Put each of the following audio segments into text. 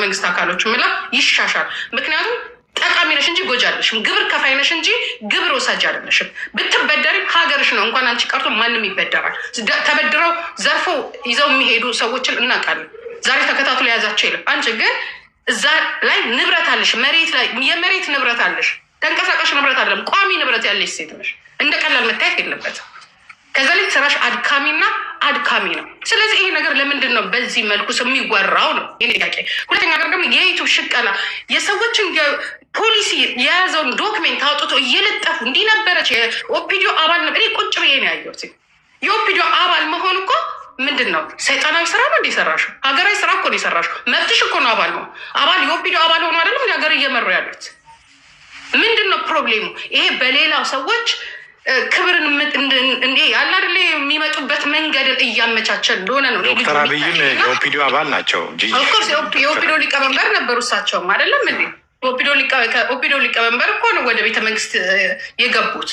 የመንግስት አካሎች ምላ ይሻሻል። ምክንያቱም ጠቃሚ ነሽ እንጂ ጎጂ አይደለሽም። ግብር ከፋይ ነሽ እንጂ ግብር ወሳጅ አይደለሽም። ብትበደሪ ሀገርሽ ነው። እንኳን አንቺ ቀርቶ ማንም ይበደራል። ተበድረው ዘርፎ ይዘው የሚሄዱ ሰዎችን እናውቃለን። ዛሬ ተከታትሎ የያዛቸው የለም። አንቺ ግን እዛ ላይ ንብረት አለሽ፣ መሬት ላይ የመሬት ንብረት አለሽ። ተንቀሳቃሽ ንብረት አይደለም፣ ቋሚ ንብረት ያለሽ ሴት ነሽ። እንደ ቀላል መታየት የለበትም። ከዛ ላይ ስራሽ አድካሚና አድካሚ ነው። ስለዚህ ይሄ ነገር ለምንድን ነው በዚህ መልኩ የሚወራው ነው የኔ ጥያቄ። ሁለተኛ ነገር ደግሞ የዩቱብ ሽቀላ የሰዎችን ፖሊሲ የያዘውን ዶክሜንት አውጥቶ እየለጠፉ እንዲህ ነበረች የኦፒዲዮ አባል ነበር። እኔ ቁጭ ብዬ ነው ያየሁት። የኦፒዲዮ አባል መሆን እኮ ምንድን ነው? ሰይጣናዊ ስራ ነው እንደ የሰራሽው? ሀገራዊ ስራ እኮ ነው የሰራሽው። መብትሽ እኮ ነው አባል ነው። አባል የኦፒዲዮ አባል ሆኖ አይደለም ሀገር እየመሩ ያሉት። ምንድን ነው ፕሮብሌሙ? ይሄ በሌላው ሰዎች ክብርን እንዴ ያለ አይደለ የሚመጡበት መንገድን እያመቻቸ እንደሆነ ነው። ዶክተር አብይም የኦፒዲዮ አባል ናቸው። ኦፍኮርስ የኦፒዲዮ ሊቀመንበር ነበሩ እሳቸውም አይደለም እንዴ? ኦፒዲዮ ሊቀመንበር እኮ ነው ወደ ቤተ መንግስት የገቡት።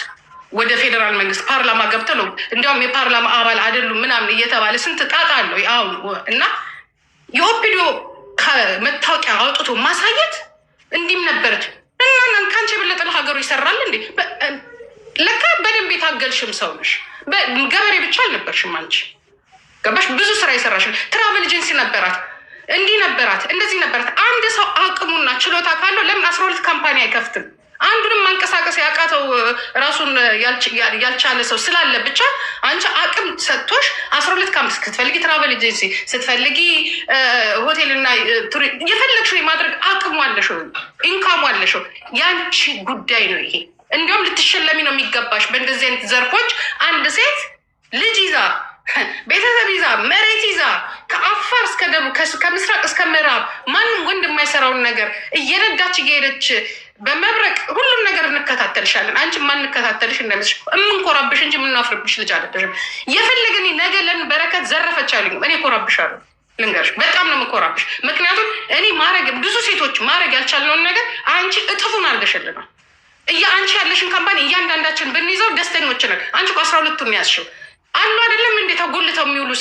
ወደ ፌዴራል መንግስት ፓርላማ ገብተው ነው። እንዲያውም የፓርላማ አባል አይደሉም ምናምን እየተባለ ስንት ጣጣ አለው አሁን። እና የኦፒዲዮ መታወቂያ አውጥቶ ማሳየት እንዲህም ነበረች እና ከአንቺ የበለጠ ለሀገሩ ይሰራል እንዴ? ለካ በደንብ የታገልሽም ሰው ነሽ። ገበሬ ብቻ አልነበርሽም አንቺ። ገባሽ? ብዙ ስራ የሰራሽ ትራቨል ኤጀንሲ ነበራት፣ እንዲህ ነበራት፣ እንደዚህ ነበራት። አንድ ሰው አቅሙና ችሎታ ካለው ለምን 12 ካምፓኒ አይከፍትም? አንዱንም ማንቀሳቀስ ያቃተው ራሱን ያልቻለ ሰው ስላለ ብቻ አንቺ አቅም ሰጥቶሽ 12 ካምፕስ ስትፈልጊ ትራቨል ኤጀንሲ ስትፈልጊ ሆቴልና የፈለግሽው የማድረግ አቅሙ አለሽው፣ ኢንካሙ አለሽው። ያንቺ ጉዳይ ነው ይሄ። እንዲሁም ልትሸለሚ ነው የሚገባሽ። በእንደዚህ አይነት ዘርፎች አንድ ሴት ልጅ ይዛ ቤተሰብ ይዛ መሬት ይዛ ከአፋር እስከ ደቡብ ከምስራቅ እስከ ምዕራብ ማንም ወንድ የማይሰራውን ነገር እየነዳች እየሄደች በመብረቅ ሁሉም ነገር እንከታተልሻለን። አንቺ ማንከታተልሽ እንደምስሽ የምንኮራብሽ እንጂ የምናፍርብሽ ልጅ አለብሽም። የፈለገን ነገ ለምን በረከት ዘረፈች አለኝ እኔ ኮራብሻለሁ። ልንገርሽ በጣም ነው የምኮራብሽ። ምክንያቱም እኔ ማድረግ ብዙ ሴቶች ማድረግ ያልቻልነውን ነገር አንቺ እጥፉን አድርገሽልናል። አንቺ ያለሽን ካምፓኒ እያንዳንዳችን ብንይዘው ደስተኞች ነን። አንቺ እኮ 12ቱን ያዝሽው አሉ አይደለም እንዴ? ተጎልተው የሚውሉ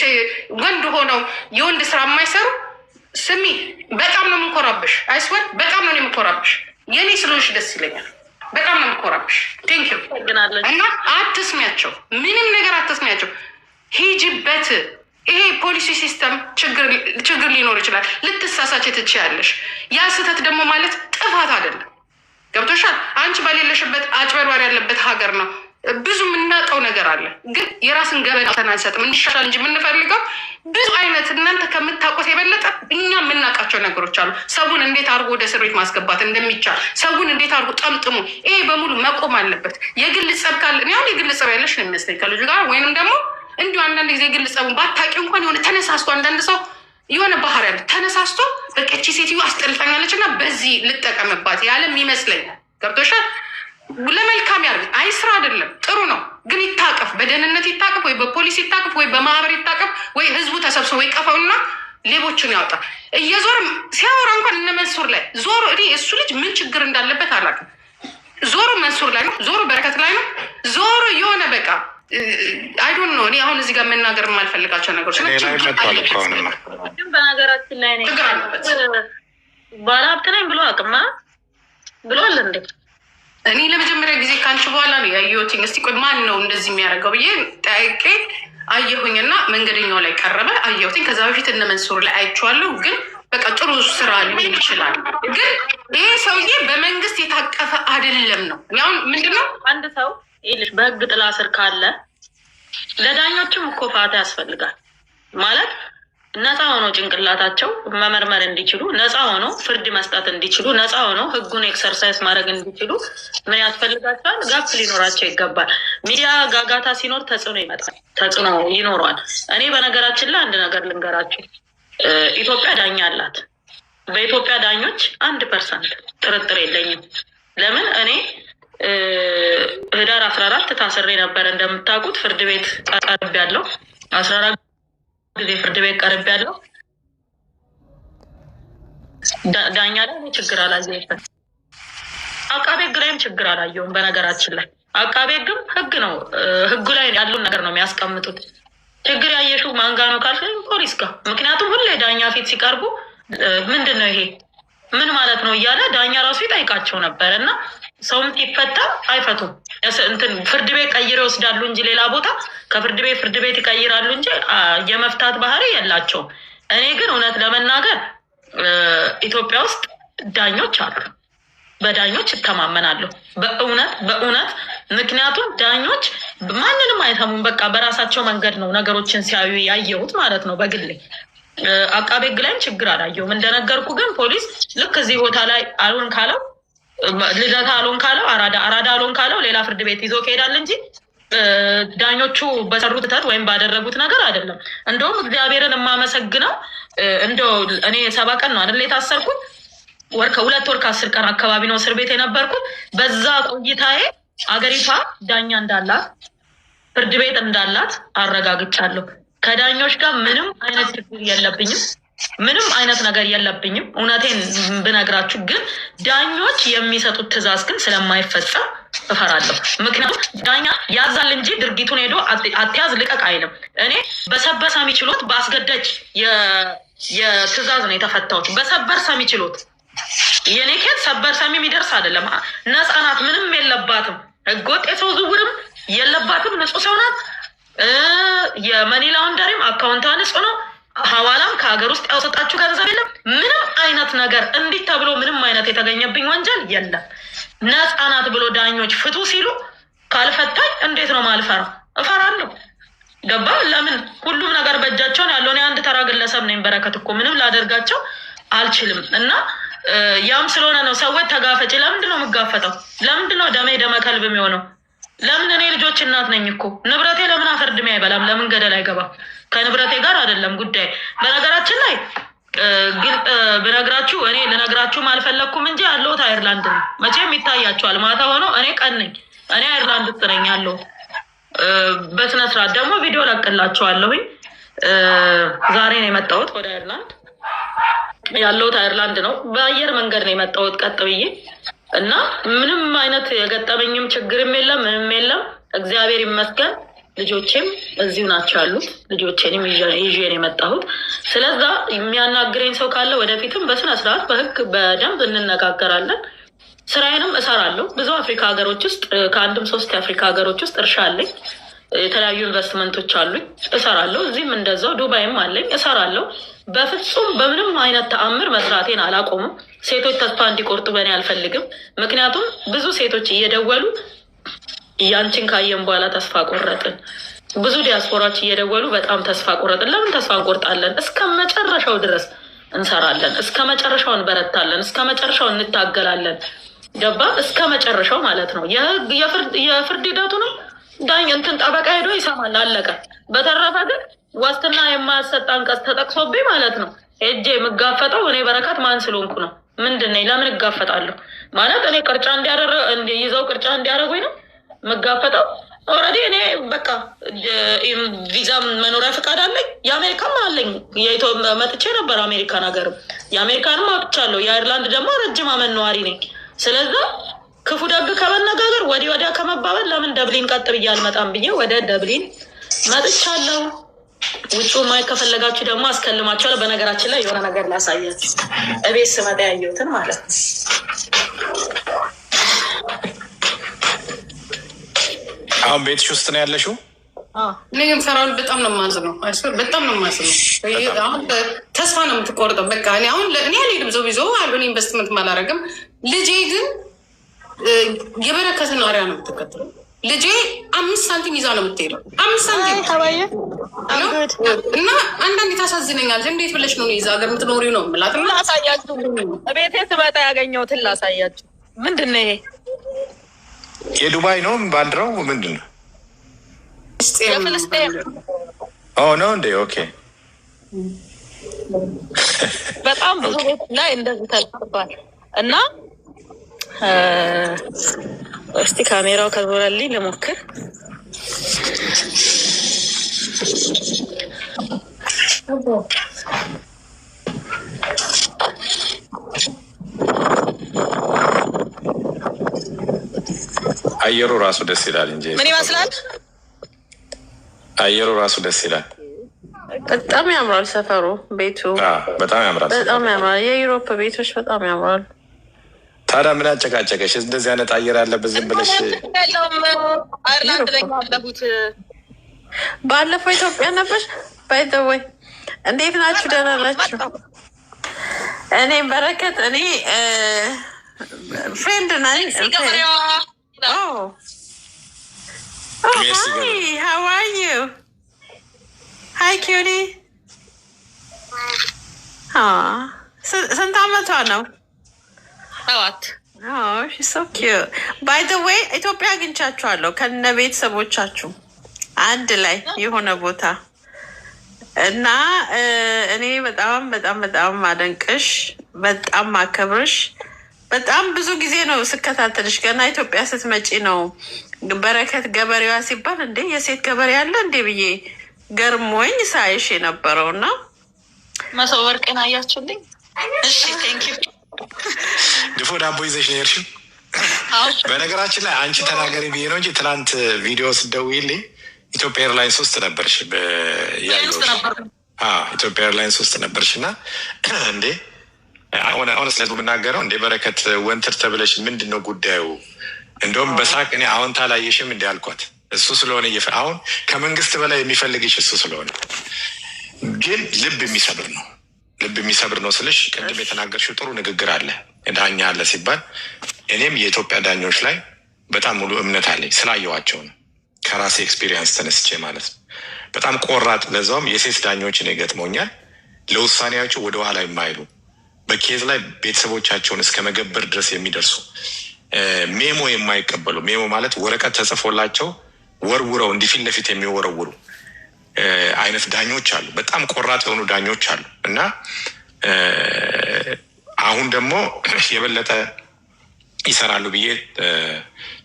ወንድ ሆነው የወንድ ስራ የማይሰሩ ስሚ፣ በጣም ነው የምንኮራብሽ። አይስወር በጣም ነው የምንኮራብሽ። የኔ ስለሆንሽ ደስ ይለኛል። በጣም ነው የምንኮራብሽ። ቴንኪው። እና አትስሚያቸው፣ ምንም ነገር አትስሚያቸው። ሂጂበት። ይሄ ፖሊሲ ሲስተም ችግር ሊኖር ይችላል። ልትሳሳች ትችያለሽ። ያ ስህተት ደግሞ ማለት ጥፋት አይደለም። ገብቶሻል? አንቺ በሌለሽበት አጭበርባሪ ያለበት ሀገር ነው። ብዙ የምናውቀው ነገር አለ፣ ግን የራስን ገበና ተናንሰጥም እንዲሻሻል እንጂ የምንፈልገው ብዙ አይነት እናንተ ከምታውቁት የበለጠ እኛ የምናውቃቸው ነገሮች አሉ። ሰውን እንዴት አድርጎ ወደ እስር ቤት ማስገባት እንደሚቻል፣ ሰውን እንዴት አድርጎ ጠምጥሙ። ይሄ በሙሉ መቆም አለበት። የግል ጸብ ካለ ያሁን የግል ጸብ ያለሽ ነው የሚመስለኝ ከልጁ ጋር፣ ወይንም ደግሞ እንዲሁ አንዳንድ ጊዜ የግል ጸቡን ባታውቂው እንኳን የሆነ ተነሳስቶ አንዳንድ ሰው የሆነ ባህር ያለ ተነሳስቶ በቃ እቺ ሴትዮ አስጠልታኛለች እና በዚህ ልጠቀምባት ያለም ይመስለኛል። ገብቶሻል? ለመልካም ያርግ። አይ ስራ አይደለም ጥሩ ነው፣ ግን ይታቀፍ፣ በደህንነት ይታቀፍ፣ ወይ በፖሊስ ይታቀፍ፣ ወይ በማህበር ይታቀፍ፣ ወይ ህዝቡ ተሰብስቦ ይቀፈውና ሌቦችን ያወጣ። እየዞር ሲያወራ እንኳን እነ መንሱር ላይ ዞሮ እኔ እሱ ልጅ ምን ችግር እንዳለበት አላውቅም። ዞሮ መንሱር ላይ ነው፣ ዞሮ በረከት ላይ ነው፣ ዞሮ የሆነ በቃ አይዶን ነው። እኔ አሁን እዚህ ጋር መናገር የማልፈልጋቸው ነገሮች ግን በነገራችን ላይ ባለሀብት ነኝ ብሎ አቅማ ብሏል እንዴ? እኔ ለመጀመሪያ ጊዜ ከአንቺ በኋላ ነው ያየሁትኝ። እስቲ ቆይ ማን ነው እንደዚህ የሚያደርገው ብዬ ጠያቄ አየሁኝና መንገደኛው ላይ ቀረበ አየሁትኝ። ከዛ በፊት እነ መንሱር ላይ አይቼዋለሁ። ግን በቃ ጥሩ ስራ ሊሆን ይችላል። ግን ይሄ ሰውዬ በመንግስት የታቀፈ አይደለም ነው። አሁን ምንድነው አንድ ሰው ይልሽ በህግ ጥላ ስር ካለ ለዳኞችም እኮ ፋታ ያስፈልጋል ማለት ነፃ ሆኖ ጭንቅላታቸው መመርመር እንዲችሉ፣ ነፃ ሆኖ ፍርድ መስጠት እንዲችሉ፣ ነፃ ሆኖ ህጉን ኤክሰርሳይዝ ማድረግ እንዲችሉ ምን ያስፈልጋቸዋል? ጋፕ ሊኖራቸው ይገባል። ሚዲያ ጋጋታ ሲኖር ተጽዕኖ ይመጣል፣ ተጽዕኖ ይኖረዋል። እኔ በነገራችን ላይ አንድ ነገር ልንገራችሁ። ኢትዮጵያ ዳኛ አላት። በኢትዮጵያ ዳኞች 1% ጥርጥር የለኝም። ለምን እኔ ህዳር 14 ታስሬ ነበር። እንደምታውቁት ፍርድ ቤት ቀርብ ያለው 14 ጊዜ ፍርድ ቤት ቀርብ ያለው ዳኛ ላይ ችግር አላየሁም። አቃቤ ህግ ላይም ችግር አላየሁም። በነገራችን ላይ አቃቤ ህግም ህግ ነው፣ ህጉ ላይ ያሉን ነገር ነው የሚያስቀምጡት። ችግር ያየሽው ማን ጋ ነው ካልሽ ፖሊስ ጋር። ምክንያቱም ሁሌ ዳኛ ፊት ሲቀርቡ ምንድን ነው ይሄ ምን ማለት ነው እያለ ዳኛ ራሱ ይጠይቃቸው ነበር። እና ሰውም ሲፈታ አይፈቱም። እንትን ፍርድ ቤት ቀይረው ይወስዳሉ እንጂ ሌላ ቦታ ከፍርድ ቤት ፍርድ ቤት ይቀይራሉ እንጂ የመፍታት ባህሪ የላቸውም። እኔ ግን እውነት ለመናገር ኢትዮጵያ ውስጥ ዳኞች አሉ። በዳኞች እተማመናለሁ በእውነት ምክንያቱም ዳኞች ማንንም አይሰሙም። በቃ በራሳቸው መንገድ ነው ነገሮችን ሲያዩ ያየሁት ማለት ነው በግሌ። አቃቤ ሕግ ላይም ችግር አላየሁም። እንደነገርኩ ግን ፖሊስ ልክ እዚህ ቦታ ላይ አልሆን ካለው ልደታ አልሆን ካለው አራዳ አልሆን ካለው ሌላ ፍርድ ቤት ይዞ ከሄዳል እንጂ ዳኞቹ በሰሩት ተት ወይም ባደረጉት ነገር አይደለም። እንደውም እግዚአብሔርን የማመሰግነው እንደው እኔ 7 ቀን ነው አይደል የታሰርኩት፣ ከ2 ወር ከ10 ቀን አካባቢ ነው እስር ቤት የነበርኩት። በዛ ቆይታዬ አገሪቷ ዳኛ እንዳላት ፍርድ ቤት እንዳላት አረጋግጫለሁ። ከዳኞች ጋር ምንም አይነት ችግር የለብኝም፣ ምንም አይነት ነገር የለብኝም። እውነቴን ብነግራችሁ ግን ዳኞች የሚሰጡት ትዕዛዝ ግን ስለማይፈጸም እፈራለሁ። ምክንያቱም ዳኛ ያዛል እንጂ ድርጊቱን ሄዶ አትያዝ ልቀቅ አይልም። እኔ በሰበር ሰሚ ችሎት በአስገዳጅ የትዕዛዝ ነው የተፈታሁት። በሰበር ሰሚ ችሎት የኔ ኬት ሰበር ሰሚ የሚደርስ አይደለም። ነፃ ናት፣ ምንም የለባትም። ህገወጥ የሰው ዝውውርም የለባትም፣ ንጹህ ሰው ናት። የመኒ ላውንደሪም አካውንቷ ንጹህ ነው። ሐዋላም ከሀገር ውስጥ ያወጣችሁ ገንዘብ የለም። ምንም አይነት ነገር እንዲህ ተብሎ ምንም አይነት የተገኘብኝ ወንጀል የለም። ነፃ ናት ብሎ ዳኞች ፍቱ ሲሉ ካልፈታኝ እንዴት ነው ማልፈራው? እፈራለሁ። ገባ? ለምን ሁሉም ነገር በእጃቸውን ያለው። እኔ አንድ ተራ ግለሰብ ነኝ። በረከት እኮ ምንም ላደርጋቸው አልችልም። እና ያም ስለሆነ ነው ሰዎች ተጋፈጭ። ለምንድን ነው የምጋፈጠው? ለምንድን ነው ደሜ ደመ ከልብ የሚሆነው? ለምን? እኔ ልጆች እናት ነኝ እኮ። ንብረቴ ለምን አፈርድሜ አይበላም? ለምን ገደል አይገባም? ከንብረቴ ጋር አይደለም ጉዳይ። በነገራችን ላይ ግልጽ ብነግራችሁ እኔ ልነግራችሁም አልፈለግኩም እንጂ ያለሁት አየርላንድ ነው። መቼም ይታያችኋል። ማታ ሆኖ እኔ ቀን ነኝ። እኔ አየርላንድ ውስጥ ነኝ ያለሁት። በስነስርዓት ደግሞ ቪዲዮ ለቅላችኋለሁኝ። ዛሬ ነው የመጣሁት ወደ አየርላንድ። ያለሁት አየርላንድ ነው። በአየር መንገድ ነው የመጣሁት ቀጥ ብዬ እና ምንም አይነት የገጠመኝም ችግርም የለም፣ ምንም የለም። እግዚአብሔር ይመስገን። ልጆቼም እዚሁ ናቸው ያሉት። ልጆቼንም ይዤ ነው የመጣሁት። ስለዛ የሚያናግረኝ ሰው ካለ ወደፊትም በስነ ስርዓት በህግ በደንብ እንነጋገራለን። ስራዬንም እሰራለሁ። ብዙ አፍሪካ ሀገሮች ውስጥ ከአንድም 3 የአፍሪካ ሀገሮች ውስጥ እርሻ አለኝ። የተለያዩ ኢንቨስትመንቶች አሉኝ፣ እሰራለሁ። እዚህም እንደዛው ዱባይም አለኝ፣ እሰራለሁ። በፍጹም በምንም አይነት ተአምር መስራቴን አላቆሙም። ሴቶች ተስፋ እንዲቆርጡ በእኔ አልፈልግም። ምክንያቱም ብዙ ሴቶች እየደወሉ ያንቺን ካየን በኋላ ተስፋ ቆረጥን፣ ብዙ ዲያስፖራዎች እየደወሉ በጣም ተስፋ ቆረጥን። ለምን ተስፋ እንቆርጣለን? እስከ መጨረሻው ድረስ እንሰራለን፣ እስከ መጨረሻው እንበረታለን፣ እስከ መጨረሻው እንታገላለን። ገባ? እስከ መጨረሻው ማለት ነው። የፍርድ ሂደቱ ነው ዳኝ እንትን ጠበቃ ሄዶ ይሰማል፣ አለቀ። በተረፈ ግን ዋስትና የማያሰጥ አንቀጽ ተጠቅሶብኝ ማለት ነው ሄጄ የምጋፈጠው እኔ በረከት ማን ስለሆንኩ ነው? ምንድን ነኝ? ለምን እጋፈጣለሁ? ማለት እኔ ቅርጫ ይዘው ቅርጫ እንዲያደርጉኝ ነው የምጋፈጠው? ኦልሬዲ እኔ በቃ ቪዛ መኖሪያ ፈቃድ አለኝ፣ የአሜሪካም አለኝ። መጥቼ ነበር አሜሪካን ሀገርም፣ የአሜሪካንም አውጥቻለሁ። የአይርላንድ ደግሞ ረጅም አመት ነዋሪ ነኝ። ስለዛ ክፉ ደግ ከመነጋገር ወዲያ ከመባበል ለምን ደብሊን ቀጥ ብዬ አልመጣም ብዬ ወደ ደብሊን መጥቻለሁ። ውጭ ማየት ከፈለጋችሁ ደግሞ አስከልማችኋለሁ። በነገራችን ላይ የሆነ ነገር ላሳያችሁ፣ እቤት ስመጣ ያየሁትን ማለት ነው። አሁን ቤትሽ ውስጥ ነው ያለሽው? እኔ ግን ፈራውን በጣም ነው የማዝነው፣ በጣም ነው የማዝነው። አሁን ተስፋ ነው የምትቆርጠው። በቃ እኔ አሁን እኔ አልሄድም፣ ዞ አሉን ኢንቨስትመንት አላደርግም። ልጄ ግን የበረከትን አሪያ ነው የምትከተለው። ልጄ 5 ሳንቲም ይዛ ነው የምትሄደው፣ 5 ሳንቲም እና አንዳንዴ ታሳዝነኛለች። እንዴት ብለሽ ነው ይዛ ሀገር የምትኖሪ ነው የምላት። ላሳያችሁ፣ ቤቴ ስመጣ ያገኘሁትን ላሳያችሁ። ምንድን ነው ይሄ? የዱባይ ነው ባንዲራው? ምንድን ነው? የፍልስጤም ነው እንዴ? ኦኬ። በጣም ብዙ ቤት ላይ እንደዚህ ተጽፏል እና እስቲ ካሜራው ከዞረልኝ ልሞክር። አየሩ ራሱ ደስ ይላል እንጂ ምን ይመስላል? አየሩ ራሱ ደስ ይላል። በጣም ያምራል ሰፈሩ፣ ቤቱ በጣም ያምራል። በጣም ያምራል። የዩሮፕ ቤቶች በጣም ያምራሉ። ታዲያ ምን አጨቃጨቀሽ? እንደዚህ አይነት አየር ያለበት ዝም ብለሽ አየርላንድ ላይ ያለሁት ባለፈው ኢትዮጵያ ነበር። ባይዘወይ እንዴት ናችሁ? ደህና ናችሁ? እኔ በረከት እኔ ፍሬንድ ነኝ። How are you? Hi cutie. ስንት አመቷ ነው? 7 Oh, she's so cute. By the way, ኢትዮጵያ አግኝቻችኋለሁ ከነ ቤተሰቦቻችሁ አንድ ላይ የሆነ ቦታ እና እኔ በጣም በጣም በጣም ማደንቅሽ፣ በጣም ማከብርሽ። በጣም ብዙ ጊዜ ነው ስከታተልሽ። ገና ኢትዮጵያ ስትመጪ ነው በረከት ገበሬዋ ሲባል እንዴ የሴት ገበሬ አለ እንዴ ብዬ ገርሞኝ ሳይሽ የነበረው እና መሶበ ወርቅን አያችሁልኝ። እሺ ቴንክ ዩ። ድፎ ዳቦ ይዘሽ ነው የሄድሽው? በነገራችን ላይ አንቺ ተናገሪ ብዬ ነው እንጂ ትናንት ቪዲዮ ስደውይልኝ ኢትዮጵያ ኤርላይንስ ውስጥ ነበርሽ። ኢትዮጵያ ኤርላይንስ ውስጥ ነበርሽ እና እንዴ ሆነስ ላይ ብናገረው እንዴ በረከት ወንትር ተብለሽ ምንድን ነው ጉዳዩ? እንደውም በሳቅ እኔ አሁን ታላየሽም እንዲ አልኳት። እሱ ስለሆነ አሁን ከመንግስት በላይ የሚፈልግሽ እሱ ስለሆነ፣ ግን ልብ የሚሰብር ነው። ልብ የሚሰብር ነው ስልሽ ቅድም የተናገርሽው ጥሩ ንግግር አለ። ዳኛ አለ ሲባል እኔም የኢትዮጵያ ዳኞች ላይ በጣም ሙሉ እምነት አለኝ ስላየዋቸው ነው። ከራሴ ኤክስፒሪየንስ ተነስቼ ማለት ነው። በጣም ቆራጥ፣ ለዛውም የሴት ዳኞችን ይገጥሞኛል። ለውሳኔያቸው ወደኋላ የማይሉ በኬዝ ላይ ቤተሰቦቻቸውን እስከ መገበር ድረስ የሚደርሱ ሜሞ የማይቀበሉ ሜሞ ማለት ወረቀት ተጽፎላቸው ወርውረው እንዲህ ፊት ለፊት የሚወረውሩ አይነት ዳኞች አሉ። በጣም ቆራጥ የሆኑ ዳኞች አሉ እና አሁን ደግሞ የበለጠ ይሰራሉ ብዬ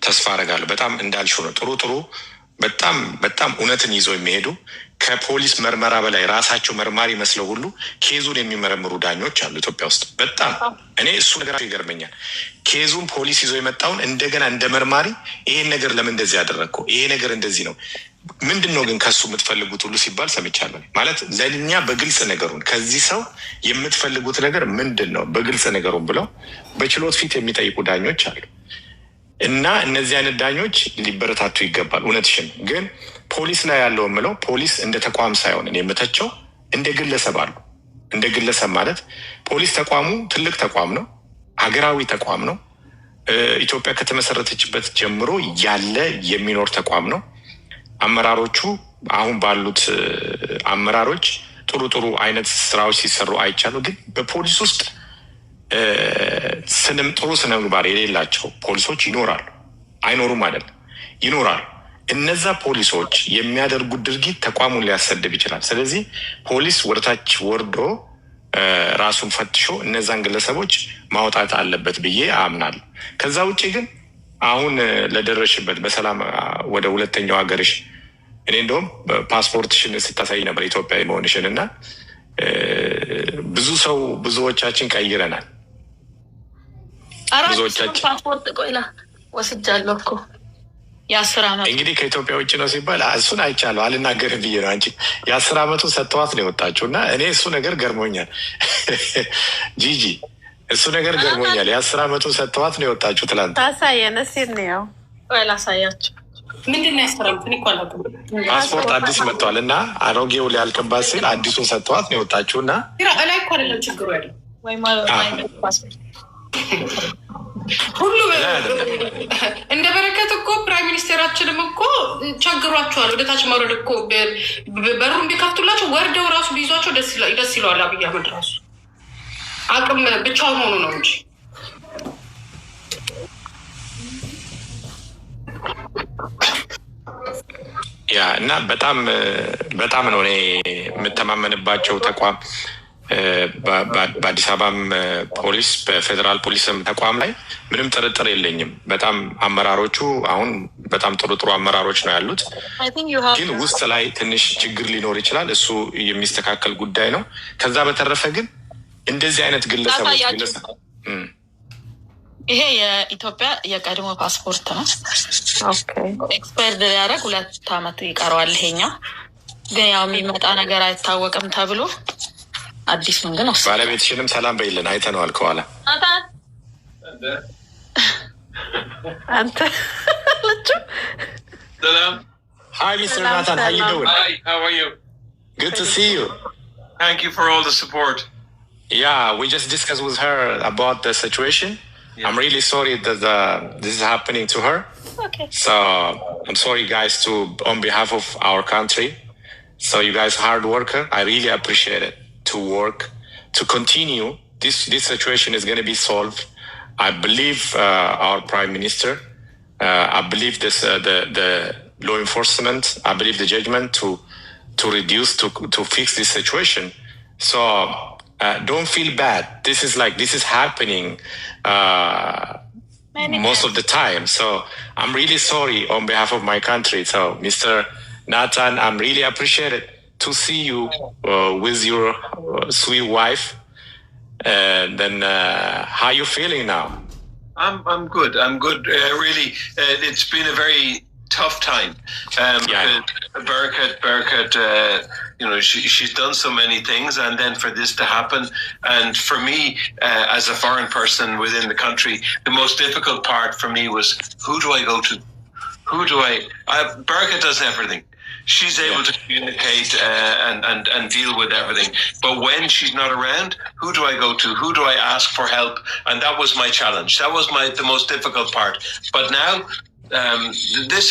ተስፋ አደርጋለሁ። በጣም እንዳልሽው ነው። ጥሩ ጥሩ በጣም በጣም እውነትን ይዘው የሚሄዱ ከፖሊስ መርመራ በላይ ራሳቸው መርማሪ መስለው ሁሉ ኬዙን የሚመረምሩ ዳኞች አሉ ኢትዮጵያ ውስጥ። በጣም እኔ እሱ ነገር ይገርመኛል። ኬዙን ፖሊስ ይዞ የመጣውን እንደገና እንደ መርማሪ ይሄን ነገር ለምን እንደዚህ ያደረግከው፣ ይሄ ነገር እንደዚህ ነው፣ ምንድን ነው ግን ከሱ የምትፈልጉት ሁሉ ሲባል ሰምቻለሁ። ማለት ለእኛ በግልጽ ነገሩን ከዚህ ሰው የምትፈልጉት ነገር ምንድን ነው በግልጽ ነገሩን ብለው በችሎት ፊት የሚጠይቁ ዳኞች አሉ እና እነዚህ አይነት ዳኞች ሊበረታቱ ይገባል። እውነትሽን ግን ፖሊስ ላይ ያለው የምለው ፖሊስ እንደ ተቋም ሳይሆን እኔ የምተቸው እንደ ግለሰብ አሉ። እንደ ግለሰብ ማለት ፖሊስ ተቋሙ ትልቅ ተቋም ነው፣ ሀገራዊ ተቋም ነው። ኢትዮጵያ ከተመሰረተችበት ጀምሮ ያለ የሚኖር ተቋም ነው። አመራሮቹ አሁን ባሉት አመራሮች ጥሩ ጥሩ አይነት ስራዎች ሲሰሩ አይቻሉ። ግን በፖሊስ ውስጥ ጥሩ ስነ ምግባር የሌላቸው ፖሊሶች ይኖራሉ። አይኖሩም አይደለም፣ ይኖራሉ። እነዛ ፖሊሶች የሚያደርጉት ድርጊት ተቋሙን ሊያሰድብ ይችላል። ስለዚህ ፖሊስ ወደታች ወርዶ ራሱን ፈትሾ እነዛን ግለሰቦች ማውጣት አለበት ብዬ አምናለሁ። ከዛ ውጭ ግን አሁን ለደረሽበት በሰላም ወደ ሁለተኛው ሀገርሽ እኔ እንደውም ፓስፖርትሽን ስታሳይ ነበር ኢትዮጵያዊ መሆንሽን እና ብዙዎቻችን ቀይረናል። ብዙዎቻችን ፓስፖርት ቆይላ ወስጃለሁ እኮ የ10 አመት እንግዲህ ከኢትዮጵያ ውጭ ነው ሲባል እሱን አይቻለሁ። አልናገርም ብዬ ነው። አንቺ የ10 አመቱን ሰጥተዋት ነው የወጣችው እና እኔ እሱ ነገር ገርሞኛል። ጂጂ እሱ ነገር ገርሞኛል። የ10 አመቱን ሰጥተዋት ነው የወጣችው ትላንት። ታሳየን እስኪ ነው ወይ ላሳያችሁ። ምንድን ነው ያስፈራምትን ይኳላሉ። ፓስፖርት አዲስ መጥቷል እና አሮጌው ሊያልቅባት ሲል አዲሱን ሰጥተዋት ነው የወጣችው እና ላይ እኮ አይደለም ችግሩ ያለው ወይ ማለት ፓስፖርት ሁሉ እንደ በረከት እኮ ፕራይም ሚኒስቴራችንም እኮ ቸግሯቸዋል። ወደታች መውረድ እኮ በሩን ቢከፍቱላቸው ወርደው ራሱ ቢይዟቸው ደስ ይለዋል። አብይ አህመድ ራሱ አቅም ብቻውን ሆኑ ነው እንጂ ያ እና በጣም ነው እኔ የምተማመንባቸው ተቋም በአዲስ አበባም ፖሊስ በፌዴራል ፖሊስም ተቋም ላይ ምንም ጥርጥር የለኝም። በጣም አመራሮቹ አሁን በጣም ጥሩ አመራሮች ነው ያሉት። ግን ውስጥ ላይ ትንሽ ችግር ሊኖር ይችላል። እሱ የሚስተካከል ጉዳይ ነው። ከዛ በተረፈ ግን እንደዚህ አይነት ግለሰቦች ይሄ የኢትዮጵያ የቀድሞ ፓስፖርት ነው። ኤክስፓየርድ ሊያደርግ 2 አመት ይቀረዋል። ይሄኛው ግን ያው የሚመጣ ነገር አይታወቅም ተብሎ አዲስ ነው። ግን ባለቤትሽንም ሰላም በይልን፣ አይተነዋል ከኋላ አንተ ልጅ Salam. Hi, Mr. Nathan. How you doing? Hi, how are you? Good to see you. Thank you for all the support. Yeah, we just discussed with her about the situation. Yeah. I'm really sorry that this is happening to her. Okay. So I'm sorry, guys, on behalf of our country. So you guys hard worker. I really appreciate it to work, to continue. This situation is going to be solved. I believe our Prime Minister. I believe the law enforcement. I believe the judgment to reduce to fix this situation. So don't feel bad. This is happening most of the time. So I'm really sorry on behalf of my country. So Mr. Nathan, I'm really appreciated to see you with your sweet wife. And then how you feeling now? I'm good. I'm good. Really, it's been a very tough time. Berkat, she's done so many things, and then for this to happen, and for me, as a foreign person within the country, the most difficult part for me was, who do I go to? Berkat does everything. She's able to communicate and deal with everything. But when she's not around, who do I go to? Who do I ask for help? And that was my challenge. That was the most difficult part. But now, this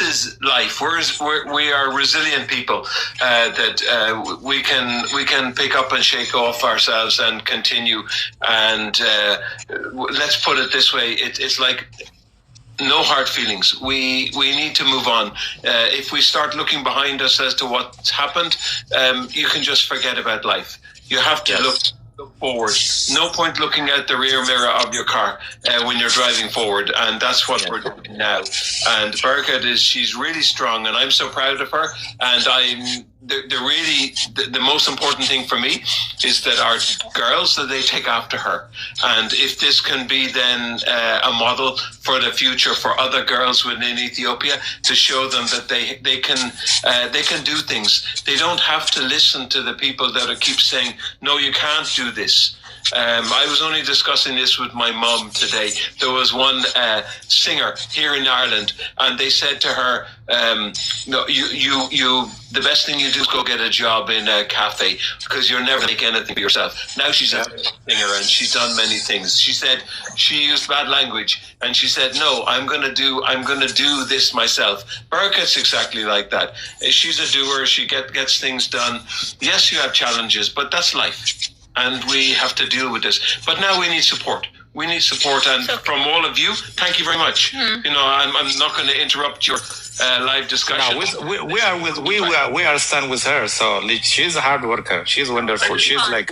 is life. We are resilient people that we can pick up and shake off ourselves and continue. And let's put it this way: it's like no hard feelings. We need to move on. If we start looking behind us as to what's happened, you can just forget about life. You have to look forward. No point looking at the rear mirror of your car when you're driving forward, and that's what we're doing now. And Berkat she's really strong, and I'm so proud of her. And the most important thing for me is that our girls, that they take after her. And if this can be then a model for the future for other girls within Ethiopia, to show them that they can do things. They don't have to listen to the people that keep saying, no, you can't do this. I was only discussing this with my mom today. There was one singer here in Ireland, and they said to her, "No, you. The best thing you do is go get a job in a cafe, because you'll never make anything for yourself." Now she's a singer, and she's done many things. She said she used bad language, and she said, "No, I'm going to do this myself." Berkat's exactly like that. She's a doer. She gets things done. Yes, you have challenges, but that's life. And we have to deal with this. But now we need support. We need support, and from all of you, thank you very much. I'm not going to interrupt your live discussion. No, we are stand with her. So she's a hard worker. She's wonderful. She's like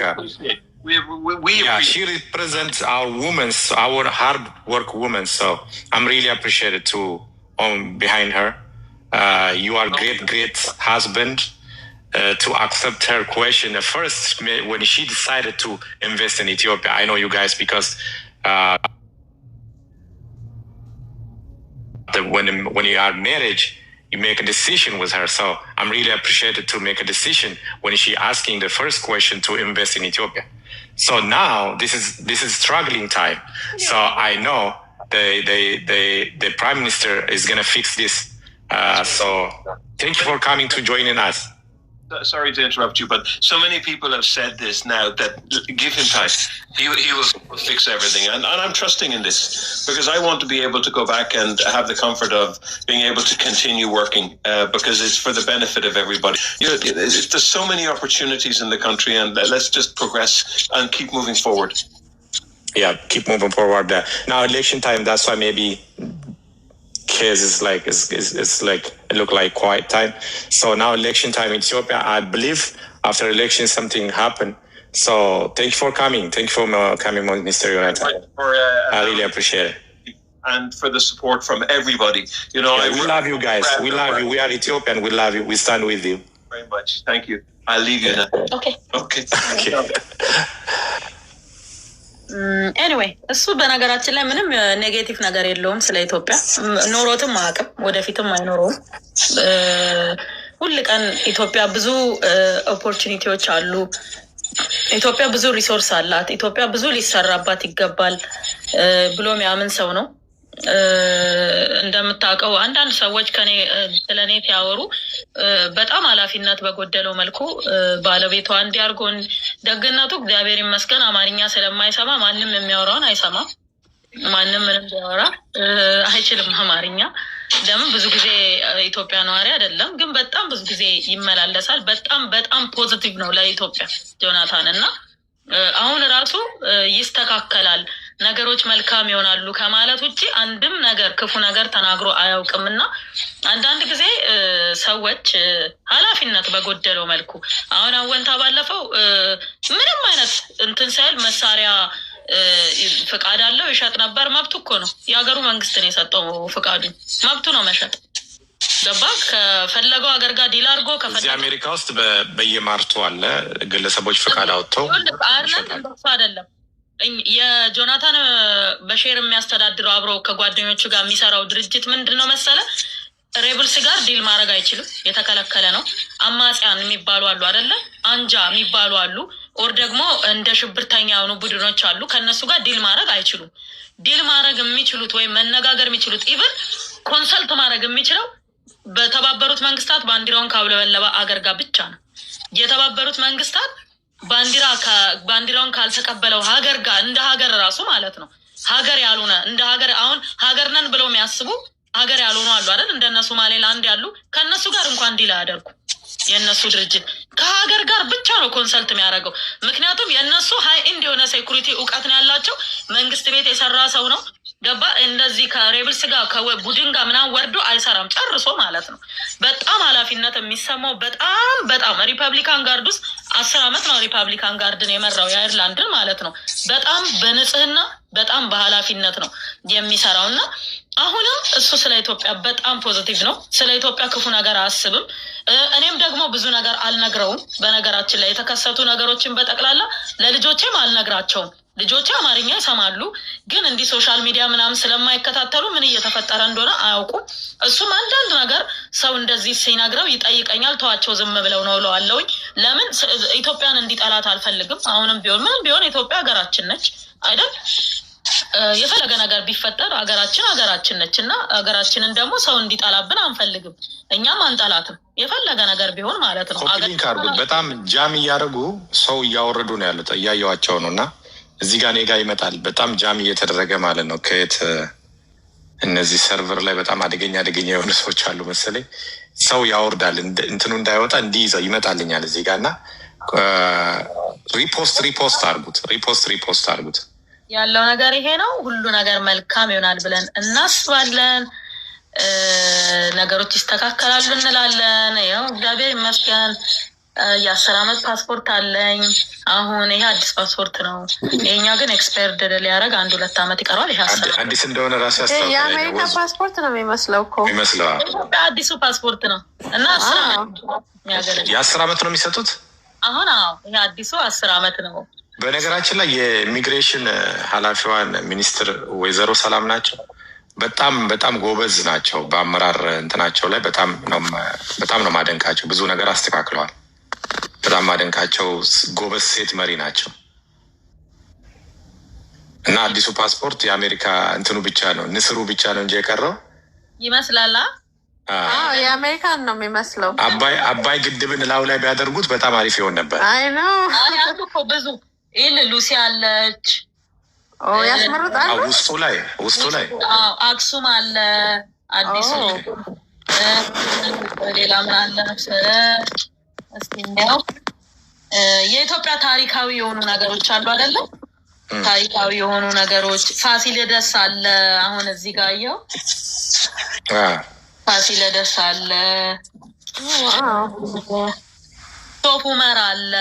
she represents our hard work women. So I'm really appreciated behind her. You are great husband. To accept her question first when she decided to invest in Ethiopia. I know you guys because when you are married, you make a decision with her. So I'm really appreciated to make a decision when she asking the first question to invest in Ethiopia. So now this is struggling time. So I know the Prime Minister is gonna fix this. So thank you for coming to joining us. Sorry to interrupt you, but so many people have said this now, that give him time. He will fix everything. And I'm trusting in this, because I want to be able to go back and have the comfort of being able to continue working, because it's for the benefit of everybody. There's so many opportunities in the country, and let's just progress and keep moving forward. Yeah, keep moving forward. Now election time, that's why maybe case is like it look like quiet time. So now election time in Ethiopia, I believe after election something happened. So thank you for coming. Thank you for coming, Mr. Jonathan. I really appreciate it. And for the support from everybody. We love you guys. We love you. We are Ethiopian. We love you. We stand with you. Very much. Thank you. I'll leave you now. Okay. ኤኒዌይ እሱ በነገራችን ላይ ምንም ኔጌቲቭ ነገር የለውም ስለ ኢትዮጵያ ኖሮትም አያውቅም፣ ወደፊትም አይኖረውም። ሁል ቀን ኢትዮጵያ ብዙ ኦፖርቹኒቲዎች አሉ። ኢትዮጵያ ብዙ ሪሶርስ አላት። ኢትዮጵያ ብዙ ሊሰራባት ይገባል ብሎ የሚያምን ሰው ነው። እንደምታውቀው አንዳንድ ሰዎች ከኔ ስለኔ ሲያወሩ በጣም ኃላፊነት በጎደለው መልኩ ባለቤቷ እንዲያርጎን ደግነቱ እግዚአብሔር ይመስገን አማርኛ ስለማይሰማ ማንም የሚያወራውን አይሰማም። ማንም ምንም ቢያወራ አይችልም አማርኛ። ለምን ብዙ ጊዜ ኢትዮጵያ ነዋሪ አይደለም፣ ግን በጣም ብዙ ጊዜ ይመላለሳል። በጣም ፖዚቲቭ ነው ለኢትዮጵያ ጆናታን እና አሁን ራሱ ይስተካከላል ነገሮች መልካም ይሆናሉ ከማለት ውጭ አንድም ነገር ክፉ ነገር ተናግሮ አያውቅም። እና አንዳንድ ጊዜ ሰዎች ኃላፊነት በጎደለው መልኩ አሁን አወንታ ባለፈው ምንም አይነት እንትን ሳይል መሳሪያ ፍቃድ አለው ይሸጥ ነበር። መብቱ እኮ ነው። የሀገሩ መንግስት ነው የሰጠው ፍቃዱን። መብቱ ነው መሸጥ። ገባ? ከፈለገው ሀገር ጋር ዲል አድርጎ እዚህ አሜሪካ ውስጥ በየማርቱ አለ ግለሰቦች ፍቃድ አውጥተው አርነት እንደሱ አይደለም። የጆናታን በሼር የሚያስተዳድረው አብሮ ከጓደኞቹ ጋር የሚሰራው ድርጅት ምንድን ነው መሰለ? ሬብልስ ጋር ዲል ማድረግ አይችልም፣ የተከለከለ ነው። አማጽያን የሚባሉ አሉ አይደለ? አንጃ የሚባሉ አሉ። ኦር ደግሞ እንደ ሽብርተኛ የሆኑ ቡድኖች አሉ። ከእነሱ ጋር ዲል ማድረግ አይችሉም። ዲል ማድረግ የሚችሉት ወይም መነጋገር የሚችሉት ኢቨን ኮንሰልት ማድረግ የሚችለው በተባበሩት መንግስታት ባንዲራውን ካውለበለበ አገር ጋር ብቻ ነው። የተባበሩት መንግስታት ባንዲራውን ካልተቀበለው ሀገር ጋር እንደ ሀገር ራሱ ማለት ነው ሀገር ያልሆነ እንደ ሀገር አሁን ሀገር ነን ብለው የሚያስቡ ሀገር ያልሆኑ አሉ አይደል? እንደነ ሶማሌላንድ ያሉ ከእነሱ ጋር እንኳን ዲል አያደርጉ። የእነሱ ድርጅት ከሀገር ጋር ብቻ ነው ኮንሰልት የሚያደርገው። ምክንያቱም የእነሱ ሀይ ኢንድ የሆነ ሴኩሪቲ እውቀት ነው ያላቸው። መንግስት ቤት የሰራ ሰው ነው። ገባ? እንደዚህ ከሬብልስ ጋር ከቡድን ጋር ምናምን ወርዶ አይሰራም ጨርሶ ማለት ነው። በጣም ኃላፊነት የሚሰማው በጣም ሪፐብሊካን ጋርድ ውስጥ 10 ዓመት ነው ሪፐብሊካን ጋርድን የመራው የአይርላንድን ማለት ነው። በጣም በንጽህና በጣም በኃላፊነት ነው የሚሰራው እና አሁንም እሱ ስለ ኢትዮጵያ በጣም ፖዚቲቭ ነው። ስለ ኢትዮጵያ ክፉ ነገር አያስብም። እኔም ደግሞ ብዙ ነገር አልነግረውም። በነገራችን ላይ የተከሰቱ ነገሮችን በጠቅላላ ለልጆቼም አልነግራቸውም። ልጆቼ አማርኛ ይሰማሉ፣ ግን እንዲህ ሶሻል ሚዲያ ምናምን ስለማይከታተሉ ምን እየተፈጠረ እንደሆነ አያውቁም። እሱም አንዳንድ ነገር ሰው እንደዚህ ሲነግረው ይጠይቀኛል። ተዋቸው ዝም ብለው ነው እለዋለሁኝ። ለምን ኢትዮጵያን እንዲጠላት አልፈልግም። አሁንም ቢሆን ምንም ቢሆን ኢትዮጵያ ሀገራችን ነች አይደል? የፈለገ ነገር ቢፈጠር ሀገራችን ነች እና ሀገራችንን ደግሞ ሰው እንዲጠላብን አንፈልግም። እኛም አንጠላትም የፈለገ ነገር ቢሆን ማለት ነው። ኮፒሊንክ አድርጉት። በጣም ጃም እያደረጉ ሰው እያወረዱ ነው ያሉት፣ እያየዋቸው ነው። እና እዚህ ጋር እኔ ጋ ይመጣል በጣም ጃም እየተደረገ ማለት ነው። ከየት እነዚህ ሰርቨር ላይ በጣም አደገኛ የሆኑ ሰዎች አሉ መሰለኝ። ሰው ያወርዳል እንትኑ እንዳይወጣ እንዲይዘው ይመጣልኛል እዚህ ጋር እና ሪፖስት አድርጉት። ያለው ነገር ይሄ ነው። ሁሉ ነገር መልካም ይሆናል ብለን እናስባለን። ነገሮች ይስተካከላሉ እንላለን። ያው እግዚአብሔር ይመስገን 10 ዓመት ፓስፖርት አለኝ። አሁን ይሄ አዲስ ፓስፖርት ነው። ይሄኛ ግን ኤክስፓየርድ ሊያደርግ 1-2 ዓመት ይቀረዋል። ይሄ አዲስ እንደሆነ ራሱ ያስታውቃል። የአሜሪካ ፓስፖርት ነው የሚመስለው እኮ አዲሱ ፓስፖርት ነው እና የ10 ዓመት ነው የሚሰጡት አሁን። ይሄ አዲሱ 10 ዓመት ነው። በነገራችን ላይ የኢሚግሬሽን ኃላፊዋን ሚኒስትር ወይዘሮ ሰላም ናቸው። በጣም ጎበዝ ናቸው። በአመራር እንትናቸው ላይ በጣም ነው ማደንቃቸው። ብዙ ነገር አስተካክለዋል። በጣም ማደንቃቸው ጎበዝ ሴት መሪ ናቸው። እና አዲሱ ፓስፖርት የአሜሪካ እንትኑ ብቻ ነው ንስሩ ብቻ ነው እንጂ የቀረው ይመስላል። የአሜሪካን ነው የሚመስለው። አባይ ግድብን ላዩ ላይ ቢያደርጉት በጣም አሪፍ ይሆን ነበር። አይ ነው ብዙ ይል ሉሲ አለች ያስመርጣል። ውስጡ ላይ አክሱም አለ አዲሱ። ሌላ ምን አለ? እስኪኛው የኢትዮጵያ ታሪካዊ የሆኑ ነገሮች አሉ አይደለም? ታሪካዊ የሆኑ ነገሮች ፋሲለደስ አለ። አሁን እዚህ ጋር ያው ፋሲለደስ አለ። ሶፍ ዑመር አለ።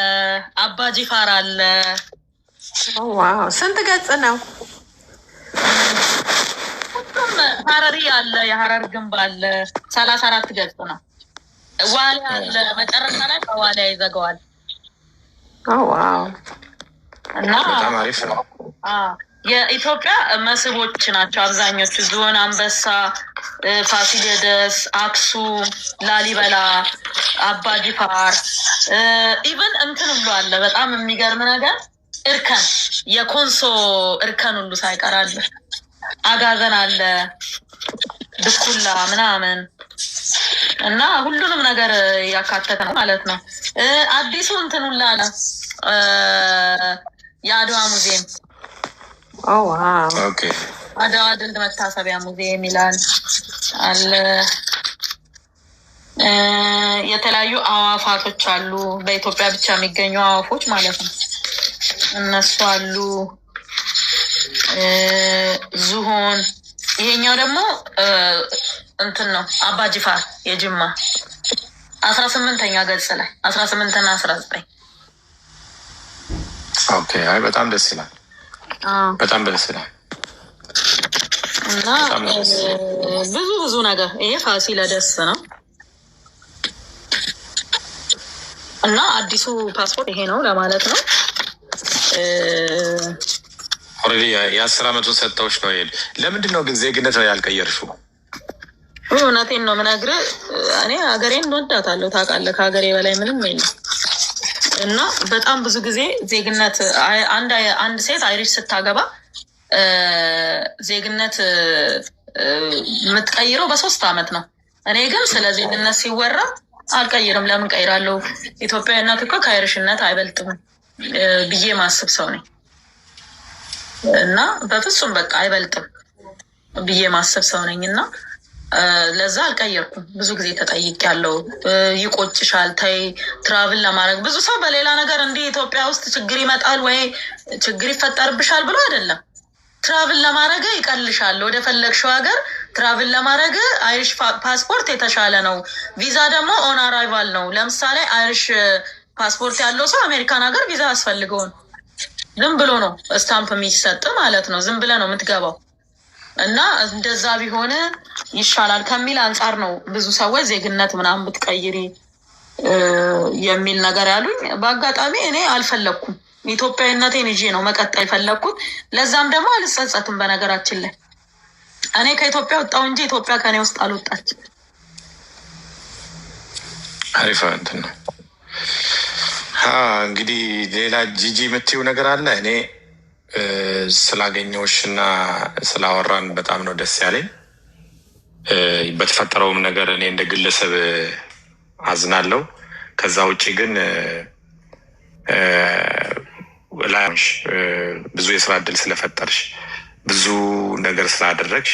አባጂፋር አለ። ዋው! ስንት ገጽ ነው? ሀረሪ አለ። የሀረር ግንብ አለ። 34 ገጽ ነው። ዋሊያ አለ። መጨረሻ ላይ በዋሊያ ይዘጋዋል። ዋው! እና በጣም አሪፍ ነው። የኢትዮጵያ መስህቦች ናቸው አብዛኞቹ። ዝሆን፣ አንበሳ፣ ፋሲለደስ፣ አክሱም፣ ላሊበላ፣ አባጅፋር ኢቨን እንትን ሁሉ አለ። በጣም የሚገርም ነገር እርከን፣ የኮንሶ እርከን ሁሉ ሳይቀር አለ። አጋዘን አለ፣ ድኩላ ምናምን እና ሁሉንም ነገር ያካተተ ነው ማለት ነው። አዲሱ እንትን ሁላ አለ፣ የአድዋ ሙዚየም አድዋ ድል መታሰቢያ ሙዚየም ይላል አለ። የተለያዩ አዋፋቶች አሉ፣ በኢትዮጵያ ብቻ የሚገኙ አዋፎች ማለት ነው። እነሱ አሉ። ዝሆን፣ ይሄኛው ደግሞ እንትን ነው አባጅፋር የጅማ 18ኛ ገጽ ላይ 18ና 19። ኦኬ። አይ በጣም ደስ ይላል። በጣም ደስ ይላል እና ብዙ ነገር ይሄ ፋሲለደስ ነው። እና አዲሱ ፓስፖርት ይሄ ነው ለማለት ነው። ኦልሬዲ የ10 ዓመቱን ሰጠዎች ነው ይሄድ። ለምንድን ነው ግን ዜግነት ነው ያልቀየርሽው? እውነቴን ነው የምነግርህ። እኔ ሀገሬን እንወዳታለሁ ታውቃለህ። ከሀገሬ በላይ ምንም የለም። እና በጣም ብዙ ጊዜ ዜግነት አንድ ሴት አይሪሽ ስታገባ ዜግነት የምትቀይረው በ3 ዓመት ነው። እኔ ግን ስለ ዜግነት ሲወራ አልቀይርም። ለምን ቀይራለሁ? ኢትዮጵያዊነት እኮ ከአይሪሽነት አይበልጥም ብዬ ማስብ ሰው ነኝ። እና በፍጹም በቃ አይበልጥም ብዬ ማስብ ሰው ነኝ። እና ለዛ አልቀየርኩም። ብዙ ጊዜ ተጠይቄያለሁ። ይቆጭሻል፣ ተይ ትራቭል ለማድረግ ብዙ ሰው በሌላ ነገር እንዲህ ኢትዮጵያ ውስጥ ችግር ይመጣል ወይ ችግር ይፈጠርብሻል ብሎ አይደለም። ትራቭል ለማድረግ ይቀልሻል። ወደ ፈለግሽው ሀገር ትራቭል ለማድረግ አይሪሽ ፓስፖርት የተሻለ ነው። ቪዛ ደግሞ ኦን አራይቫል ነው። ለምሳሌ አይሪሽ ፓስፖርት ያለው ሰው አሜሪካን ሀገር ቪዛ አስፈልገውን ዝም ብሎ ነው ስታምፕ የሚሰጥ ማለት ነው። ዝም ብለ ነው የምትገባው። እና እንደዛ ቢሆን ይሻላል ከሚል አንጻር ነው ብዙ ሰዎች ዜግነት ምናምን ብትቀይሪ የሚል ነገር ያሉኝ። በአጋጣሚ እኔ አልፈለግኩም። ኢትዮጵያዊነቴን ይዤ ነው መቀጠል የፈለግኩት። ለዛም ደግሞ አልጸጸትም። በነገራችን ላይ እኔ ከኢትዮጵያ ወጣሁ እንጂ ኢትዮጵያ ከኔ ውስጥ አልወጣች። አሪፍ እንትን ነው። እንግዲህ ሌላ ጂጂ የምትይው ነገር አለ? እኔ ስላገኘሁሽ እና ስላወራን በጣም ነው ደስ ያለኝ። በተፈጠረውም ነገር እኔ እንደ ግለሰብ አዝናለሁ። ከዛ ውጭ ግን ላይሽ ብዙ የስራ እድል ስለፈጠርሽ ብዙ ነገር ስላደረግሽ